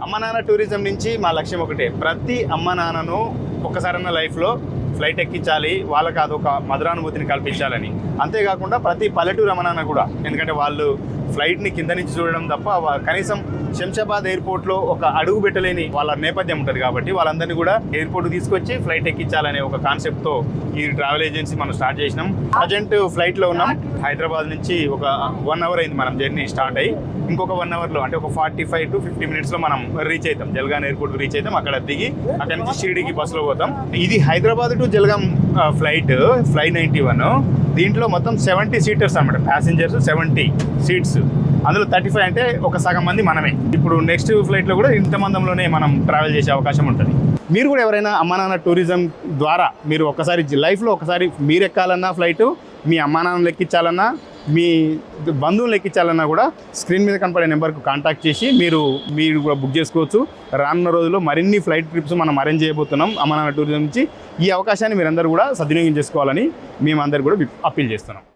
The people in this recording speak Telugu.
అమ్మ నాన్న టూరిజం నుంచి మా లక్ష్యం ఒకటే, ప్రతి అమ్మ నాన్నను ఒక్కసారన్న లైఫ్లో ఫ్లైట్ ఎక్కించాలి, వాళ్ళకి అదొక మధురానుభూతిని కల్పించాలని. అంతేకాకుండా ప్రతి పల్లెటూరు అమ్మ నాన్న కూడా, ఎందుకంటే వాళ్ళు ఫ్లైట్ని కింద నుంచి చూడడం తప్ప కనీసం శంషాబాద్ ఎయిర్పోర్ట్లో ఒక అడుగు పెట్టలేని వాళ్ళ నేపథ్యం ఉంటుంది. కాబట్టి వాళ్ళందరినీ కూడా ఎయిర్పోర్ట్ తీసుకొచ్చి ఫ్లైట్ ఎక్కించాలనే ఒక కాన్సెప్ట్తో ఈ ట్రావెల్ ఏజెన్సీ మనం స్టార్ట్ చేసినాం. ప్రజెంట్ ఫ్లైట్లో ఉన్నాం. హైదరాబాద్ నుంచి ఒక 1 అవర్ అయింది మనం జర్నీ స్టార్ట్ అయ్యి. ఇంకొక 1 అవర్లో అంటే ఒక 45 to 50 మినిట్స్లో మనం రీచ్ అవుతాం, జల్గాన్ ఎయిర్పోర్ట్కి రీచ్ అవుతాం. అక్కడ దిగి అక్కడి నుంచి షిరిడీకి బస్సులో పోతాం. ఇది Hyderabad to Jalgaon flight fly 91. దీంట్లో మొత్తం 70 సీటర్స్ అనమాట, ప్యాసింజర్స్ 70 సీట్స్. అందులో 35 అంటే ఒక సగం మంది మనమే. ఇప్పుడు నెక్స్ట్ ఫ్లైట్లో కూడా ఇంత మందంలోనే మనం ట్రావెల్ చేసే అవకాశం ఉంటుంది. మీరు కూడా ఎవరైనా అమ్మా నాన్న టూరిజం ద్వారా మీరు ఒకసారి లైఫ్లో ఒకసారి మీరు ఎక్కాలన్నా ఫ్లైటు, మీ అమ్మా నాన్నలు ఎక్కించాలన్నా, మీ బంధువులు ఎక్కించాలన్నా కూడా స్క్రీన్ మీద కనపడే నెంబర్కు కాంటాక్ట్ చేసి మీరు కూడా బుక్ చేసుకోవచ్చు. రానున్న రోజుల్లో మరిన్ని ఫ్లైట్ ట్రిప్స్ మనం అరేంజ్ చేయబోతున్నాం అమ్మా నాన్న టూరిజం నుంచి. ఈ అవకాశాన్ని మీరందరూ కూడా సద్వినియోగం చేసుకోవాలని మేమందరూ కూడా అప్పీల్ చేస్తున్నాం.